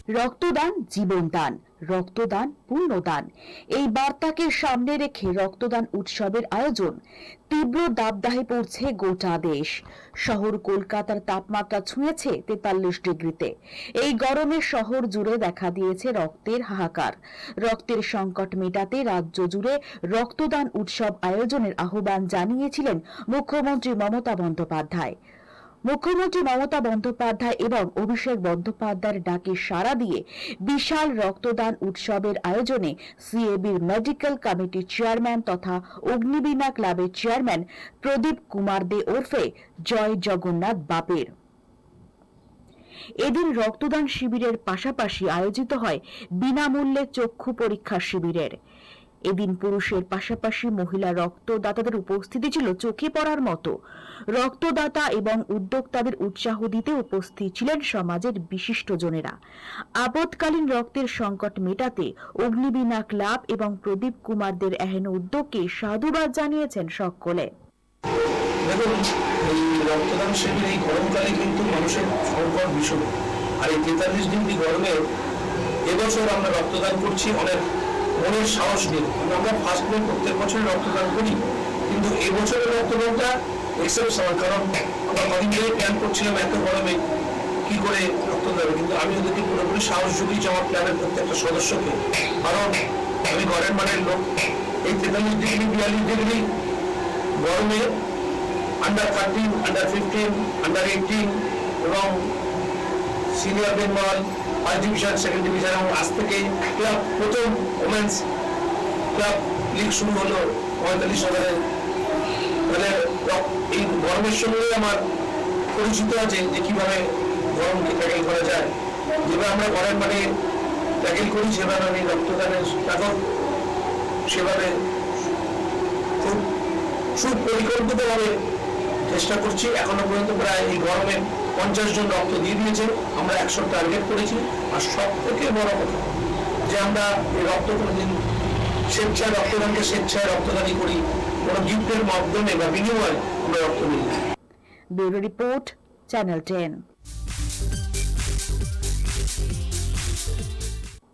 রক্তদান জীবনদান, রক্তদান পুণ্যদান, এই বার্তাকে সামনে রেখে রক্তদান উৎসবের আয়োজন। তীব্র দাবদাহে পড়ছে গোটা দেশ। শহর কলকাতার তাপমাত্রা ছুঁয়েছে 43 ডিগ্রিতে। এই গরমে শহর জুড়ে দেখা দিয়েছে রক্তের হাহাকার। রক্তের সংকট মেটাতে রাজ্য জুড়ে রক্তদান উৎসব আয়োজনের আহ্বান জানিয়েছিলেন মুখ্যমন্ত্রী মমতা বন্দ্যোপাধ্যায়। মুখ্যমন্ত্রী মমতা বন্দ্যোপাধ্যায় এবং অভিষেক বন্দ্যোপাধ্যায়ের ডাকে সাড়া দিয়ে বিশাল রক্তদান উৎসবের আয়োজনে সিএবির মেডিকেল কমিটির চেয়ারম্যান তথা অগ্নিবীণা ক্লাবের চেয়ারম্যান প্রদীপ কুমার দে ওরফে জয় জগন্নাথ বাপের। এদিন রক্তদান শিবিরের পাশাপাশি আয়োজিত হয় বিনামূল্যে চক্ষু পরীক্ষা শিবিরের। এদিন পুরুষের পাশাপাশি মহিলা রক্তদাতাদের উপস্থিতি ছিল চোখে পড়ার মতো। রক্তদাতা এবং উদ্যোক্তাদের উৎসাহ দিতে উপস্থিত ছিলেন সমাজের বিশিষ্টজনেরা। আপৎকালীন রক্তের সংকট মেটাতে অগ্নিবীণা ক্লাব এবং প্রদীপ কুমারদের এহেন উদ্যোগকে সাধুবাদ জানিয়েছেন সকলে। দেখুন, এই রক্তদান শিবির এই গরমকালে কিন্তু মানুষের সংকট ভীষণ। আর এই 43 ডিগ্রি গরমে এবছর আমরা রক্তদান করছি অনেক মনের সাহস নিয়ে। আমরা ফার্স্ট টাইম প্রত্যেক বছর রক্তদান করি, কিন্তু এবছরের রক্তদানটা এক্সেপশনাল। কারণ আমরা কদিন ধরে প্ল্যান করছিলাম এত গরমে কি করে রক্তদান, কিন্তু আমি ওদেরকে পুরোপুরি সাহস জুগিয়েছি আমার ক্লাবের প্রত্যেকটা সদস্যকে। কারণ আমি ঘরের মানের লোক। এই 43 ডিগ্রি 42 ডিগ্রি গরমে আন্ডার 13, আন্ডার 15, আন্ডার 18 এবং senior Bengal, first division, second division এবং আজ থেকে ক্লাব প্রথম ওমেন্স ক্লাব লিগ শুরু হলো 45 সালে। মানে এই গরমের সঙ্গে আমার পরিচিত আছে যে কিভাবে গরমকে ট্যাকেল করা যায়। যেভাবে আমরা ঘরের মানে ট্যাকেল করি সেভাবে আমি রক্তদানের এখন সেভাবে খুব সুপরিকল্পিতভাবে চেষ্টা করছি। এখনো পর্যন্ত প্রায় এই গরমে 50 জন রক্ত দিয়ে দিয়েছে। আমরা 100 টার্গেট করেছি। আর সব থেকে বড় কথা যে আমরা এই রক্ত কোনোদিন স্বেচ্ছায় রক্তদানকে স্বেচ্ছায় রক্তদানই করি, কোনো গিফটের মাধ্যমে বা বিনিময়ে আমরা রক্ত নিই। Bureau report, channel 10।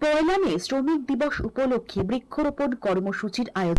পয়লা মে শ্রমিক দিবস উপলক্ষে বৃক্ষরোপণ কর্মসূচির আয়োজন।